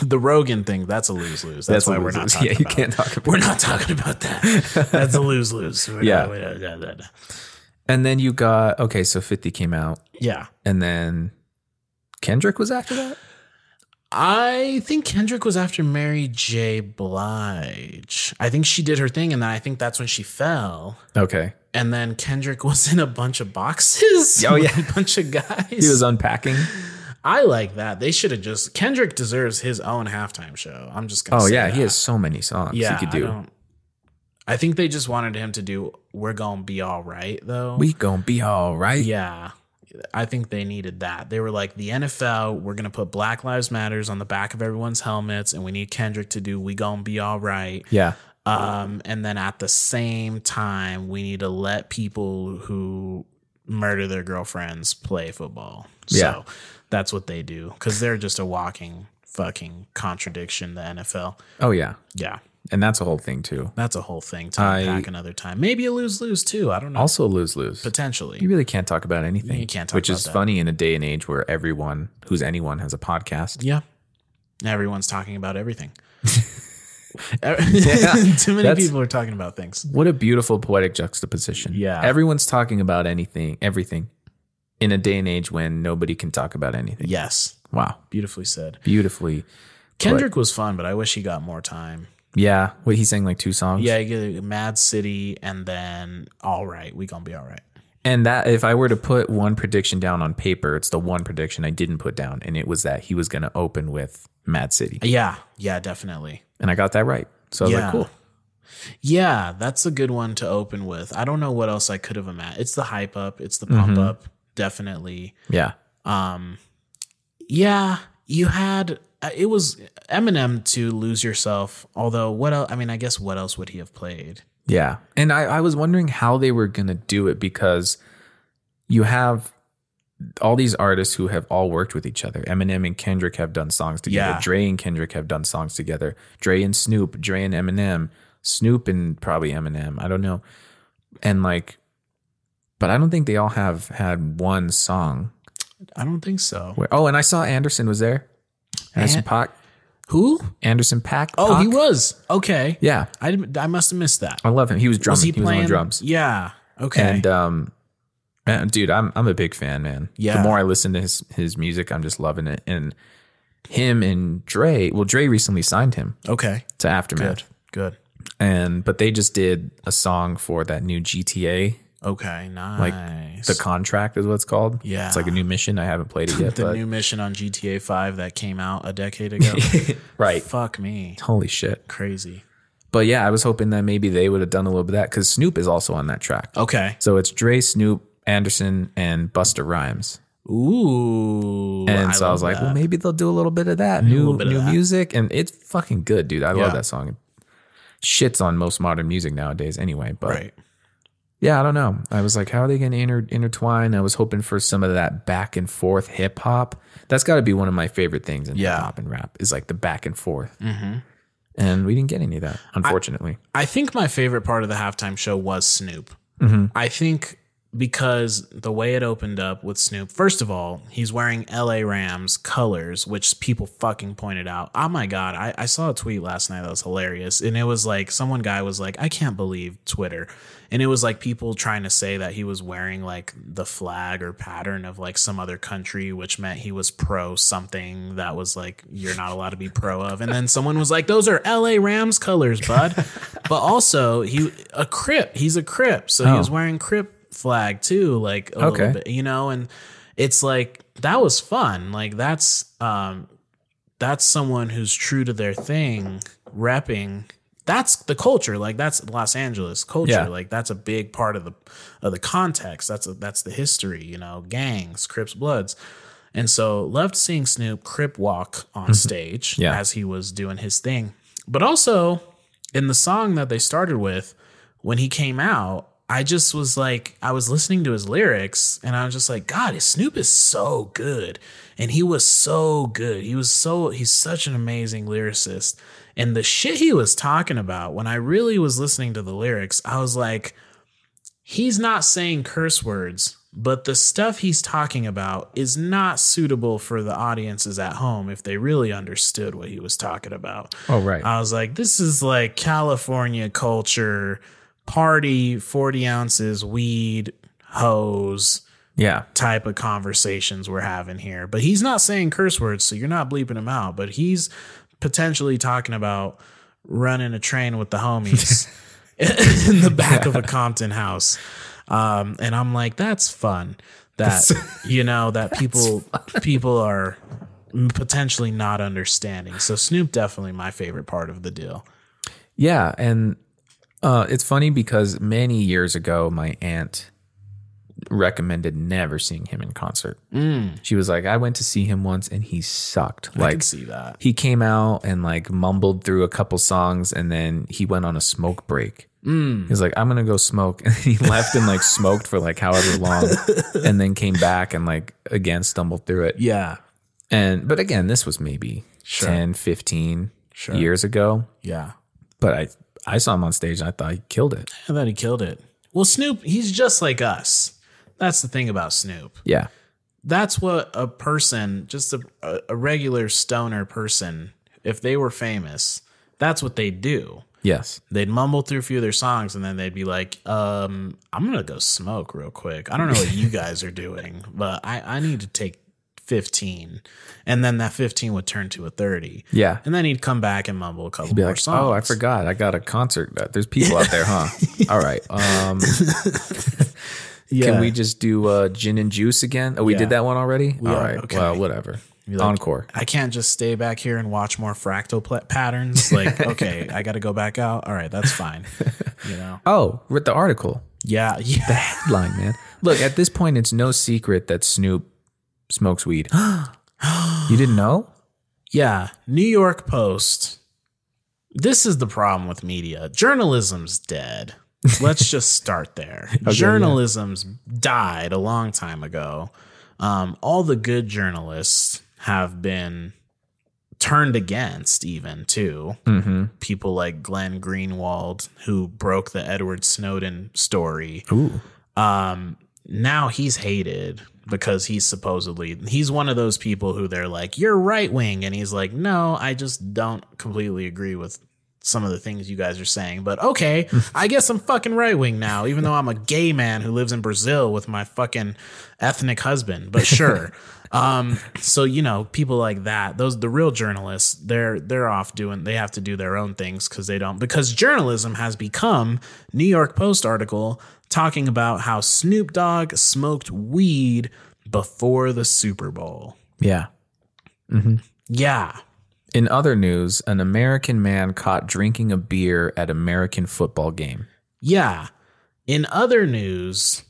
The Rogan thing, that's a lose-lose. That's why we're not talking about it. Yeah, you can't talk about it. We're not talking about that. That's a lose-lose. Yeah. And then you got, okay, so 50 came out. Yeah. And then Kendrick was after that? I think Kendrick was after Mary J. Blige. I think she did her thing, and then I think that's when she fell. Okay. And then Kendrick was in a bunch of boxes. Oh, yeah. A bunch of guys. He was unpacking. I like that. They should have just... Kendrick deserves his own halftime show. I'm just going to say that. He has so many songs he could do. I think they just wanted him to do We're Gonna Be All Right, though. We gonna be all right. Yeah. I think they needed that. They were like, the NFL, we're going to put Black Lives Matters on the back of everyone's helmets, and we need Kendrick to do We Gonna Be All Right. Yeah. And then at the same time, we need to let people who murder their girlfriends play football. Yeah. So that's what they do, because they're just a walking fucking contradiction, the NFL. Oh, yeah. Yeah. And that's a whole thing, too. That's a whole thing to unpack another time. Maybe a lose-lose, too. I don't know. Also a lose-lose. Potentially. You really can't talk about anything. You can't talk which about is that. funny in a day and age where everyone who's anyone has a podcast. Yeah. Everyone's talking about everything. Too many people are talking about things. What a beautiful poetic juxtaposition. Yeah. Everyone's talking about everything in a day and age when nobody can talk about anything. Yes. Wow. Beautifully said. Beautifully. Kendrick was fun, but I wish he got more time. Yeah. Wait, he sang like 2 songs? Yeah, he did Mad City and then All Right. We Gonna Be All Right. And that, if I were to put one prediction down on paper, it's the one prediction I didn't put down, and it was that he was going to open with Mad City. Yeah, definitely. And I got that right. So I was like, cool. Yeah, that's a good one to open with. I don't know what else I could have imagined. It's the hype up. It's the pump up. Definitely. Yeah. Yeah, you had, it was Eminem to Lose Yourself. Although, what else? I mean, I guess what else would he have played? Yeah. And I was wondering how they were going to do it, because you have all these artists who have all worked with each other. Eminem and Kendrick have done songs together. Yeah. Dre and Kendrick have done songs together. Dre and Snoop, Dre and Eminem, Snoop and probably Eminem. I don't know. And like, but I don't think they all have had one song. I don't think so. And I saw Anderson was there. Anderson .Paak. Who? Anderson .Paak. Oh, he was. Okay. Yeah. I must have missed that. I love him. He was drumming. Was he was playing on drums. Yeah. Okay. And dude, I'm a big fan, man. Yeah. The more I listen to his music, I'm just loving it. And him and Dre, Dre recently signed him Okay. to Aftermath. Good. But they just did a song for that new GTA. Okay. Nice. Like The Contract is what it's called. Yeah. It's like a new mission. I haven't played it yet. The new mission on GTA 5 that came out a decade ago. Right. Fuck me. Holy shit. Crazy. But yeah, I was hoping that maybe they would have done a little bit of that, because Snoop is also on that track. Okay. So it's Dre, Snoop, Anderson, and Busta Rhymes. Ooh. And so I was like, well, maybe they'll do a little bit of that. New music. And it's fucking good, dude. I love that song. It shits on most modern music nowadays anyway. But Right. yeah, I don't know. I was like, how are they going to intertwine? I was hoping for some of that back and forth hip hop. That's got to be one of my favorite things in hip hop and rap, is like the back and forth. Mm-hmm. And we didn't get any of that, unfortunately. I think my favorite part of the halftime show was Snoop. Mm-hmm. I think because the way it opened up with Snoop, first of all, he's wearing LA Rams colors, which people fucking pointed out. Oh my God. I saw a tweet last night that was hilarious. And it was like, guy was like, I can't believe Twitter. And it was like people trying to say that he was wearing like the flag or pattern of like some other country, which meant he was pro something that was like, you're not allowed to be pro of. And then someone was like, those are LA Rams colors, bud. But also he's a Crip. So he was wearing Crip flag too, like a little bit, and it's like, that was fun. Like that's someone who's true to their thing, repping. That's the culture. Like that's Los Angeles culture. Yeah. Like that's a big part of the context. That's the history, gangs, Crips, Bloods. And so loved seeing Snoop Crip walk on stage as he was doing his thing. But also in the song that they started with, when he came out, I just was like, I was listening to his lyrics and I was just like, God, Snoop is so good. And he was so good. He's such an amazing lyricist. And the shit he was talking about, when I really was listening to the lyrics, I was like, he's not saying curse words, but the stuff he's talking about is not suitable for the audiences at home if they really understood what he was talking about. Oh, right. I was like, this is like California culture, party, 40 ounces, weed, hoes, type of conversations we're having here. But he's not saying curse words, so you're not bleeping him out. But he's potentially talking about running a train with the homies in the back of a Compton house. And I'm like, that's fun. That, that people are potentially not understanding. So Snoop, definitely my favorite part of the deal. Yeah. And it's funny because many years ago, my aunt recommended never seeing him in concert. She was like, I went to see him once and he sucked. I can see that. He came out and like mumbled through a couple songs and then he went on a smoke break. He was like, I'm going to go smoke. And he left and like smoked for like however long and then came back and like again stumbled through it. Yeah. But again, this was maybe 10, 15 years ago. Yeah. But I saw him on stage and I thought he killed it. I thought he killed it. Well, Snoop, he's just like us. That's the thing about Snoop. Yeah. That's what a person, just a regular stoner person, if they were famous, that's what they'd do. Yes. They'd mumble through a few of their songs and then they'd be like, I'm going to go smoke real quick. I don't know what you guys are doing, but I need to take 15. And then that 15 would turn to a 30. Yeah. And then he'd come back and mumble a couple He'd be more like, songs. oh, I forgot. I got a concert. There's people out there, huh? All right. Yeah. Can we just do gin and juice again? Oh, we did that one already? All right. Okay. Well, whatever. Like, Encore. I can't just stay back here and watch more fractal patterns. Like, okay, I got to go back out. All right, that's fine. You know? Oh, with the article. Yeah. The headline, man. Look, at this point, it's no secret that Snoop smokes weed. You didn't know? Yeah. New York Post. This is the problem with media. Journalism's dead. Let's just start there. Journalism's died a long time ago. All the good journalists have been turned against, even too. Mm-hmm. People like Glenn Greenwald, who broke the Edward Snowden story. Ooh. Now he's hated because he's one of those people who they're like, you're right wing. And he's like, no, I just don't completely agree with some of the things you guys are saying, but okay, I guess I'm fucking right wing now, even though I'm a gay man who lives in Brazil with my fucking ethnic husband, but sure. So, you know, people like that, the real journalists, they're off they have to do their own things because journalism has become New York Post article talking about how Snoop Dogg smoked weed before the Super Bowl. Yeah. Mm-hmm. Yeah. In other news, an American man caught drinking a beer at American football game. Yeah. In other news,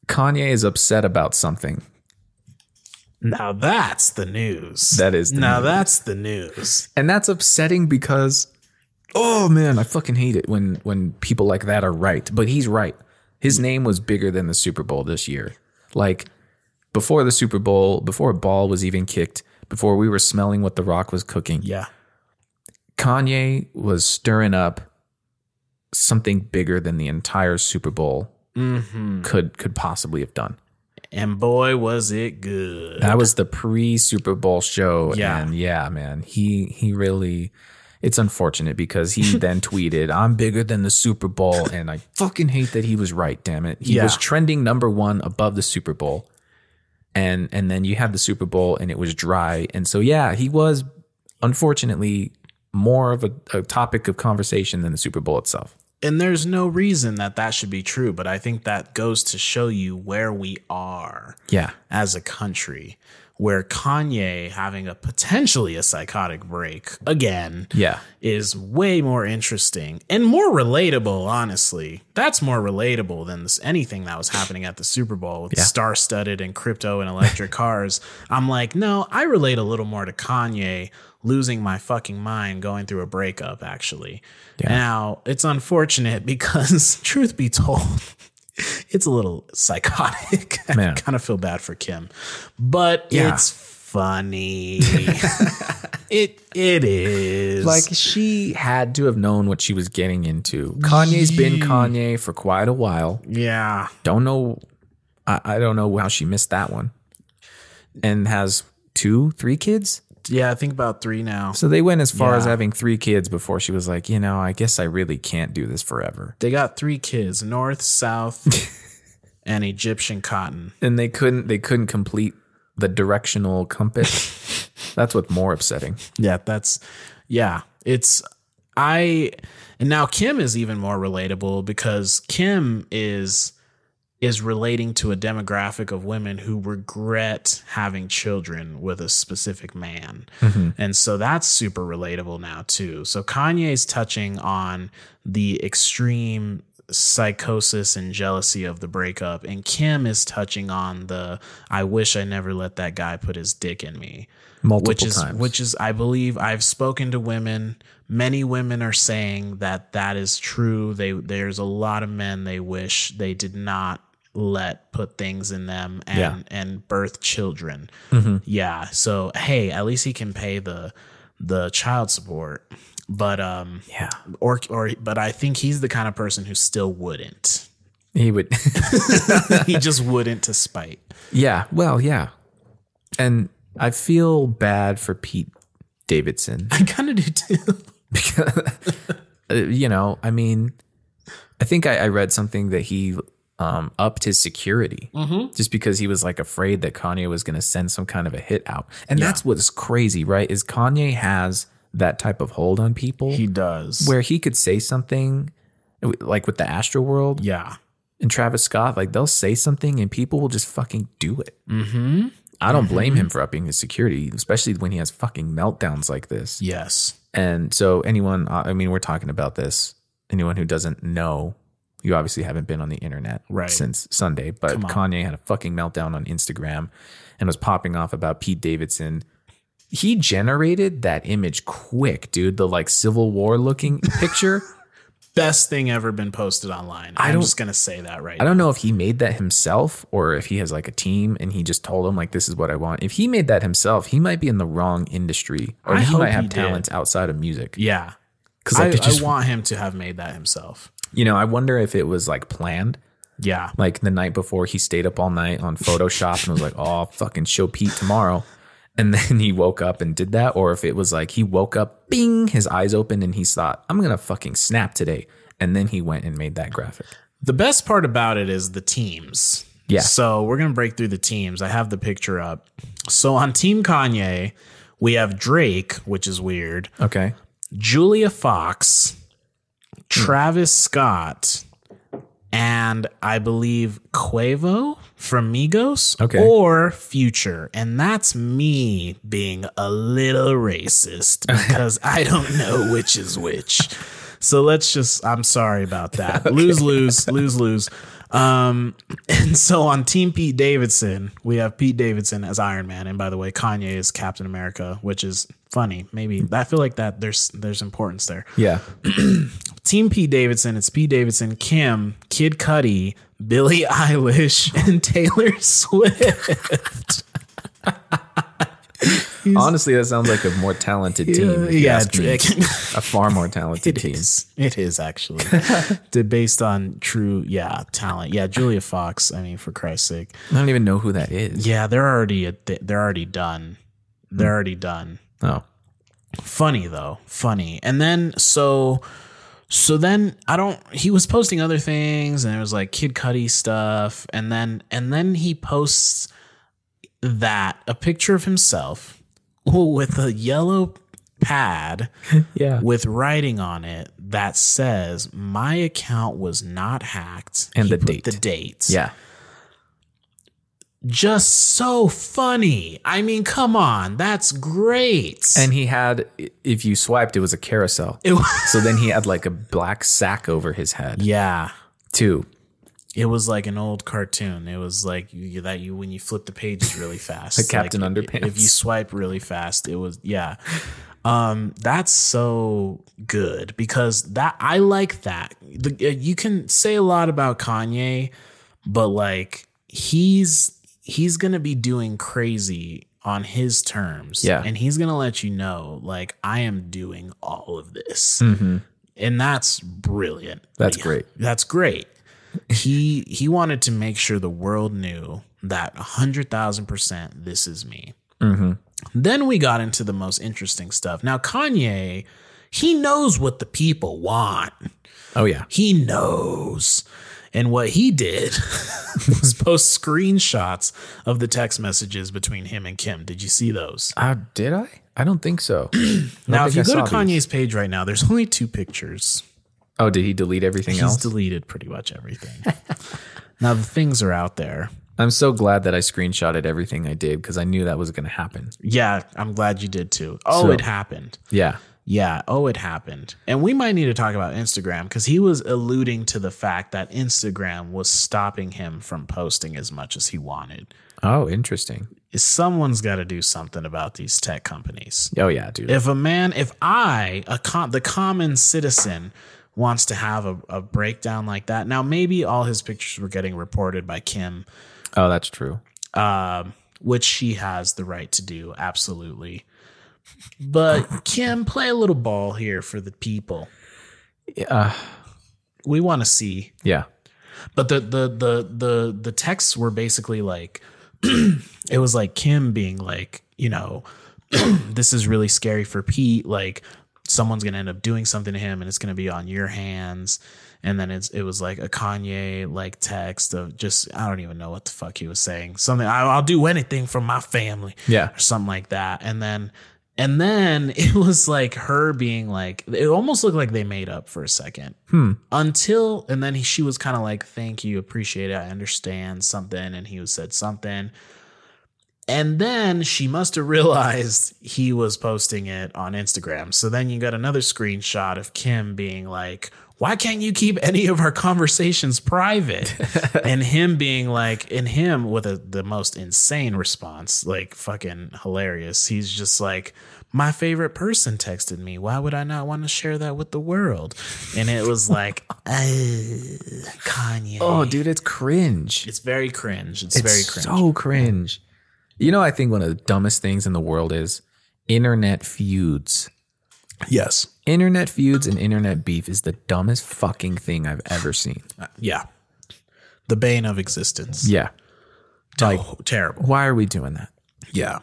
Kanye is upset about something. Now that's the news. That is the news. That's the news. And that's upsetting because, oh man, I fucking hate it when people like that are right. But he's right. His name was bigger than the Super Bowl this year. Like, before the Super Bowl, before a ball was even kicked, before we were smelling what The Rock was cooking. Yeah. Kanye was stirring up something bigger than the entire Super Bowl could possibly have done. And boy, was it good. That was the pre-Super Bowl show. Yeah. And yeah, man, he really, it's unfortunate because he then tweeted, I'm bigger than the Super Bowl. And I fucking hate that he was right, damn it. He was trending #1 above the Super Bowl. And then you had the Super Bowl and it was dry. And so, yeah, he was unfortunately more of a topic of conversation than the Super Bowl itself. And there's no reason that should be true. But I think that goes to show you where we are as a country, where Kanye having a potentially a psychotic break again is way more interesting and more relatable, honestly. That's more relatable than anything that was happening at the Super Bowl with star-studded and crypto and electric cars. I'm like, no, I relate a little more to Kanye losing my fucking mind going through a breakup, actually. Yeah. Now, it's unfortunate because, truth be told, it's a little psychotic. I kind of feel bad for Kim, but it's funny. It is. Like, she had to have known what she was getting into. Kanye's been Kanye for quite a while. Yeah. Don't know. I don't know how she missed that one. And has 2-3 kids. Yeah, I think about 3 now. So they went as far as having 3 kids before she was like, I guess I really can't do this forever. They got 3 kids, North, South, and Egyptian cotton. And they couldn't complete the directional compass. That's what's more upsetting. Yeah, and now Kim is even more relatable because Kim is relating to a demographic of women who regret having children with a specific man. Mm-hmm. And so that's super relatable now too. So Kanye's touching on the extreme psychosis and jealousy of the breakup, and Kim is touching on the I wish I never let that guy put his dick in me. Multiple times. Which is, I believe, I've spoken to women. Many women are saying that is true. There's a lot of men they wish they did not put things in them and birth children. Mm-hmm. Yeah. So hey, at least he can pay the child support. But but I think he's the kind of person who still wouldn't. He would. He just wouldn't to spite. Yeah. Well, yeah. And I feel bad for Pete Davidson. I kind of do too. Because, I mean, I think I read something that he upped his security just because he was like afraid that Kanye was going to send some kind of a hit out. And that's what's crazy, right? Is Kanye has that type of hold on people. He does. Where he could say something like with the Astro World. Yeah. and Travis Scott, like they'll say something and people will just fucking do it. Mm-hmm. I don't blame him for upping his security, especially when he has fucking meltdowns like this. Yes. And so anyone, I mean, we're talking about this. Anyone who doesn't know, you obviously haven't been on the internet since Sunday, but Kanye had a fucking meltdown on Instagram and was popping off about Pete Davidson. He generated that image quick, dude. The like Civil War looking picture. Best thing ever been posted online. I'm just going to say that right now. I don't know if he made that himself or if he has like a team and he just told him like, this is what I want. If he made that himself, he might be in the wrong industry or he might have talents outside of music. Yeah. Because I want him to have made that himself. You know, I wonder if it was like planned. Yeah. Like the night before he stayed up all night on Photoshop and was like, oh, I'll fucking show Pete tomorrow. And then he woke up and did that. Or if it was like he woke up, bing, his eyes opened and he thought, I'm going to fucking snap today. And then he went and made that graphic. The best part about it is the teams. Yeah. So we're going to break through the teams. I have the picture up. So on Team Kanye, we have Drake, which is weird. Okay. Julia Fox, Travis Scott, and I believe Quavo from Migos or Future. And that's me being a little racist because I don't know which is which. So I'm sorry about that. Okay. Lose. And so on Team Pete Davidson, we have Pete Davidson as Iron Man. And by the way, Kanye is Captain America, which is funny. Maybe I feel like that there's importance there. Yeah. Team Pete Davidson, it's Pete Davidson, Kim, Kid Cudi, Billie Eilish, and Taylor Swift. Honestly, that sounds like a more talented team. Yeah, a far more talented team. It is actually based on true, talent. Yeah, Julia Fox. I mean, for Christ's sake, I don't even know who that is. Yeah, they're already done. They're already done. Oh, funny though, funny. And then so then he was posting other things, and it was like Kid Cudi stuff, and then he posts a picture of himself with a yellow pad with writing on it that says my account was not hacked, and he the put date. Yeah. Just so funny. I mean, come on, that's great. And he had, if you swiped, it was a carousel. So then he had like a black sack over his head. Yeah. Too. It was like an old cartoon. It was like when you flip the pages really fast. Like Captain Underpants. If you swipe really fast, it was, that's so good because I like that. You can say a lot about Kanye, but like he's going to be doing crazy on his terms. Yeah. And he's going to let you know, like, I am doing all of this. Mm-hmm. And that's brilliant. That's great. That's great. He wanted to make sure the world knew that 100,000% this is me. Mm-hmm. Then we got into the most interesting stuff. Now, Kanye, he knows what the people want. Oh, yeah. He knows. And what he did was post screenshots of the text messages between him and Kim. Did you see those? Did I? I don't think so. Now, if you go to Kanye's page right now, there's only 2 pictures. Oh, did he delete everything else? He's deleted pretty much everything. Now, the things are out there. I'm so glad that I screenshotted everything I did because I knew that was going to happen. Yeah, I'm glad you did too. Oh, it happened. Yeah. Yeah. Oh, it happened. And we might need to talk about Instagram because he was alluding to the fact that Instagram was stopping him from posting as much as he wanted. Oh, interesting. Someone's got to do something about these tech companies. Oh, yeah, dude. If the common citizen wants to have a breakdown like that. Now, maybe all his pictures were getting reported by Kim. Oh, that's true. Which she has the right to do. Absolutely. But Kim, play a little ball here for the people. We want to see. Yeah. But the texts were basically like, it was like Kim being like, this is really scary for Pete. Like, someone's going to end up doing something to him and it's going to be on your hands. And then it was like a Kanye like text of just, I don't even know what the fuck he was saying. Something, I'll do anything for my family. Yeah. Or something like that. And And then it was like her being like, it almost looked like they made up for a second. Until, and then she was kind of like, thank you, appreciate it, I understand something. And he said something. And then she must have realized he was posting it on Instagram. So then you got another screenshot of Kim being like, why can't you keep any of our conversations private? And him being like, and him with the most insane response, like fucking hilarious. He's just like, my favorite person texted me. Why would I not want to share that with the world? And it was like, Kanye. Oh, dude, it's cringe. It's very cringe. It's very cringe. So cringe. You know, I think one of the dumbest things in the world is internet feuds. Yes. Internet feuds and internet beef is the dumbest fucking thing I've ever seen. Yeah. The bane of existence. Yeah. Like, terrible. Why are we doing that? Yeah.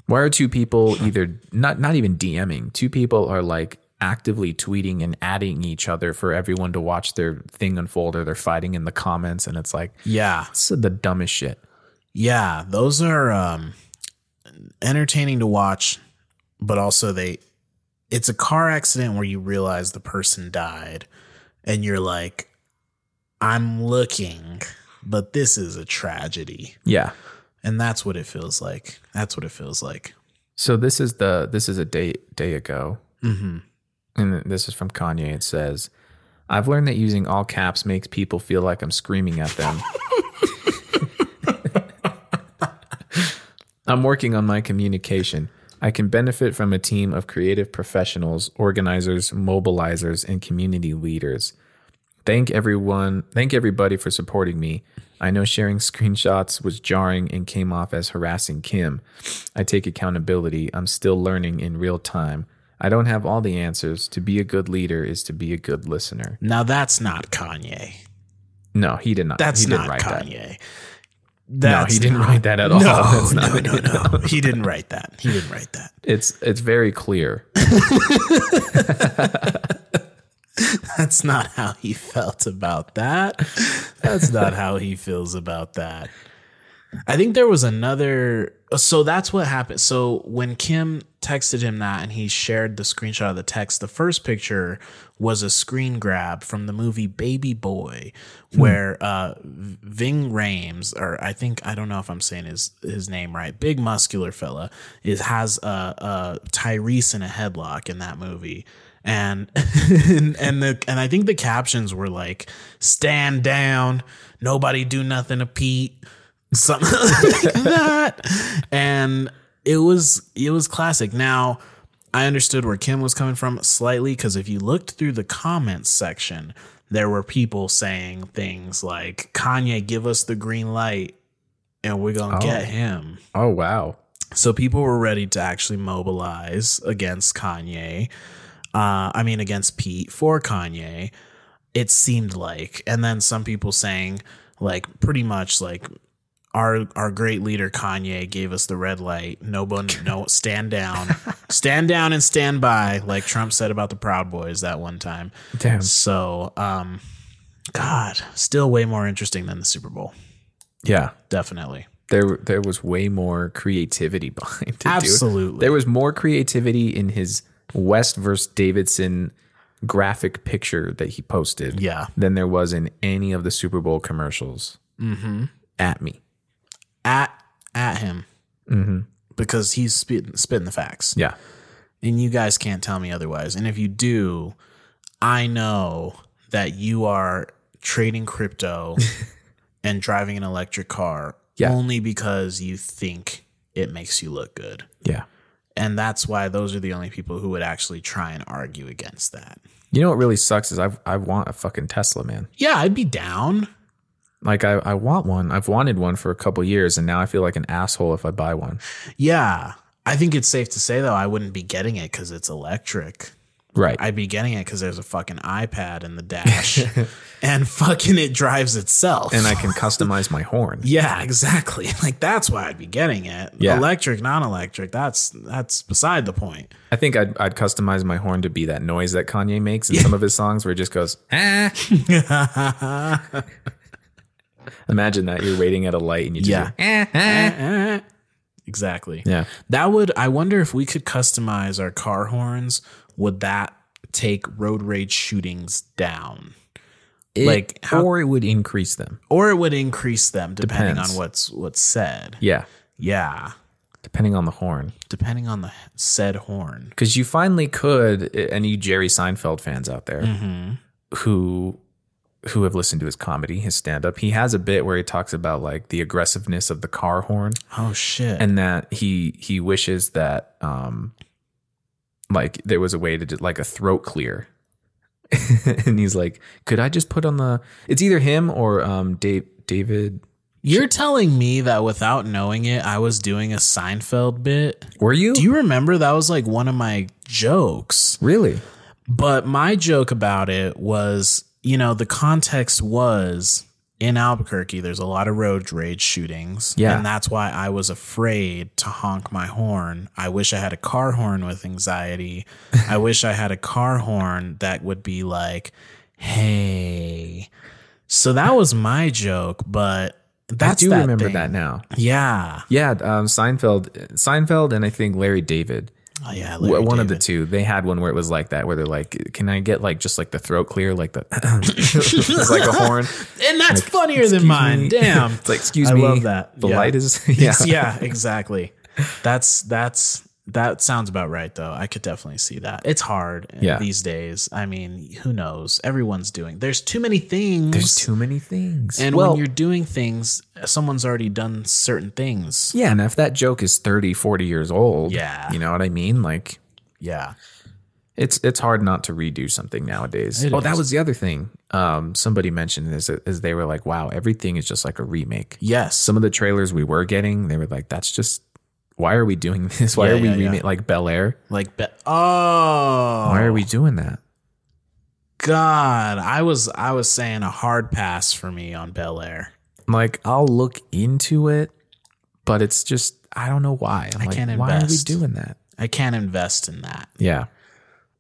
Why are two people either not even DMing? Two people are like actively tweeting and adding each other for everyone to watch their thing unfold, or they're fighting in the comments, and it's like, yeah, it's the dumbest shit. Yeah, those are entertaining to watch, but also it's a car accident where you realize the person died and you're like, I'm looking, but this is a tragedy. Yeah. And that's what it feels like. That's what it feels like. So this is a day ago. Mm-hmm. And this is from Kanye. It says, I've learned that using all caps makes people feel like I'm screaming at them. I'm working on my communication. I can benefit from a team of creative professionals, organizers, mobilizers, and community leaders. Thank everybody for supporting me. I know sharing screenshots was jarring and came off as harassing Kim. I take accountability. I'm still learning in real time. I don't have all the answers. To be a good leader is to be a good listener. Now that's not Kanye. No, he did not. That's he not write Kanye. No, he didn't write that at all. No. He didn't write that. He didn't write that. It's very clear. That's not how he felt about that. That's not how he feels about that. I think there was another. So that's what happened. So when Kim texted him that and he shared the screenshot of the text, the first picture was a screen grab from the movie Baby Boy, where Ving Rhames, or I don't know if I'm saying his name right, big muscular fella, has Tyrese in a headlock in that movie. And I think the captions were like, stand down, nobody do nothing to Pete, something like that. And it was classic. Now, I understood where Kim was coming from slightly, because if you looked through the comments section, there were people saying things like, Kanye, give us the green light and we're going to get him. Oh, wow. So people were ready to actually mobilize against Kanye. Against Pete for Kanye, it seemed like. And then some people saying, like, pretty much like, our great leader Kanye gave us the red light. No, stand down. Stand down and stand by, like Trump said about the Proud Boys that one time. Damn. So, God, still way more interesting than the Super Bowl. Yeah. Definitely. There was way more creativity behind it. Absolutely. Dude. There was more creativity in his West versus Davidson graphic picture that he posted than there was in any of the Super Bowl commercials. Mm-hmm. At me. At him. Mm-hmm. Because he's spitting the facts. Yeah. And you guys can't tell me otherwise. And if you do, I know that you are trading crypto and driving an electric car only because you think it makes you look good. Yeah. And that's why those are the only people who would actually try and argue against that. You know what really sucks is I want a fucking Tesla, man. Yeah, I'd be down. Like I want one. I've wanted one for a couple years, and now I feel like an asshole if I buy one. Yeah. I think it's safe to say, though, I wouldn't be getting it because it's electric. Right. I'd be getting it because there's a fucking iPad in the dash and fucking it drives itself. And I can customize my horn. Yeah, exactly. Like, that's why I'd be getting it. Yeah. Electric, non-electric, that's beside the point. I think I'd customize my horn to be that noise that Kanye makes in some of his songs where it just goes, ah. Imagine that you're waiting at a light and you just hear, Exactly. Yeah. I wonder if we could customize our car horns. Would that take road rage shootings down? Or it would increase them. Or it would increase them depending Depends. on what's said. Yeah. Yeah. Depending on the horn. Depending on the said horn. Because you finally could, and you Jerry Seinfeld fans out there who have listened to his comedy, his stand-up, he has a bit where he talks about like the aggressiveness of the car horn. Oh shit. And that he wishes that like there was a way to do like a throat clear. And he's like, could I just put on the, it's either him or David. You're telling me that without knowing it, I was doing a Seinfeld bit? Were you? Do you remember that was like one of my jokes? Really? But my joke about it was, the context was in Albuquerque, there's a lot of road rage shootings. Yeah. And that's why I was afraid to honk my horn. I wish I had a car horn with anxiety. I wish I had a car horn that would be like, hey. So that was my joke, but that's I do that remember thing. that now. Yeah. Yeah. Seinfeld and I think Larry David. Oh yeah, One of the two. They had one where it was like that, where they're like, "Can I get like just like the throat clear, like the it's like a horn?" And that's like, funnier than mine. Me. Damn, it's like, excuse I me. love that. The Yeah. light is yeah, exactly. That sounds about right though. I could definitely see that. It's hard these days. I mean, who knows? Everyone's there's too many things. There's too many things. And when you're doing things, someone's already done certain things. Yeah, and if that joke is 30, 40 years old, Yeah. you know what I mean? Like, Yeah. it's hard not to redo something nowadays. It That is. was the other thing. Somebody mentioned this as they were like, wow, everything is just like a remake. Yes. Some of the trailers we were getting, they were like, that's just, why are we doing this? Why are we remaking like Bel Air? Like Why are we doing that? God, I was saying a hard pass for me on Bel Air. Like, I'll look into it, but it's just, I don't know why. I'm I like, can't why are we invest. doing that? I can't invest in that. Yeah.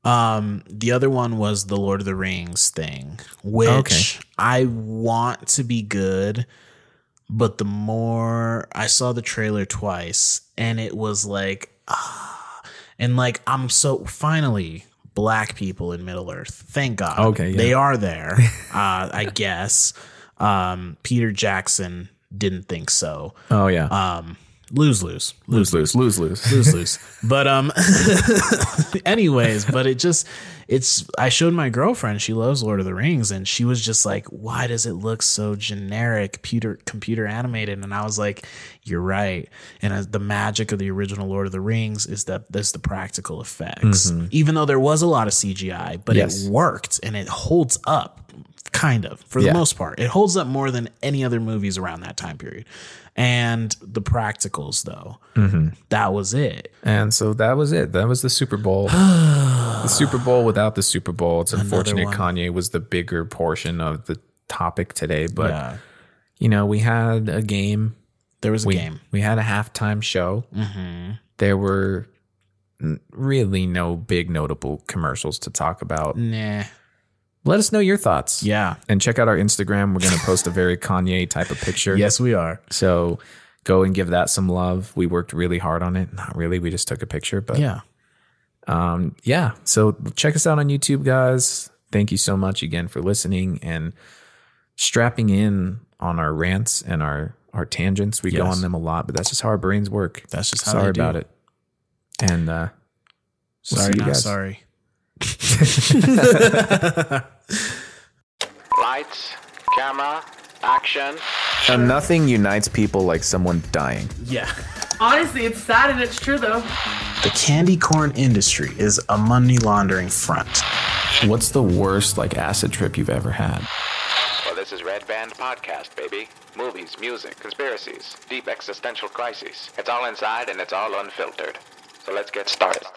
The other one was the Lord of the Rings thing, which I want to be good, but the more I saw the trailer twice and it was like, and like, I'm so finally black people in Middle Earth. Thank God. Okay. Yeah. They are there. I guess, Peter Jackson didn't think so. Oh yeah. Lose. But anyways, but I showed my girlfriend, she loves Lord of the Rings, and she was just like, why does it look so generic, computer animated? And I was like, you're right. And the magic of the original Lord of the Rings is that there's the practical effects, even though there was a lot of CGI, but it worked and it holds up kind of for the most part. It holds up more than any other movies around that time period. And the practicals, though, that was it. And so that was it. That was the Super Bowl. The Super Bowl without the Super Bowl. It's unfortunate Kanye was the bigger portion of the topic today. But, we had a game. There was a game. We had a halftime show. There were really no big notable commercials to talk about. Nah. Let us know your thoughts. Yeah. And check out our Instagram. We're going to post a very Kanye type of picture. Yes, we are. So go and give that some love. We worked really hard on it. Not really. We just took a picture. But yeah. So check us out on YouTube, guys. Thank you so much again for listening and strapping in on our rants and our tangents. We go on them a lot, but that's just how our brains work. That's just how sorry they do. about it. And we'll Sorry, see you not guys. sorry. Lights, camera, action. And nothing unites people like someone dying. Yeah. Honestly, it's sad and it's true though. The candy corn industry is a money laundering front. What's the worst acid trip you've ever had? Well, this is Red Band Podcast, baby. Movies, music, conspiracies, deep existential crises. It's all inside and it's all unfiltered. So let's get started.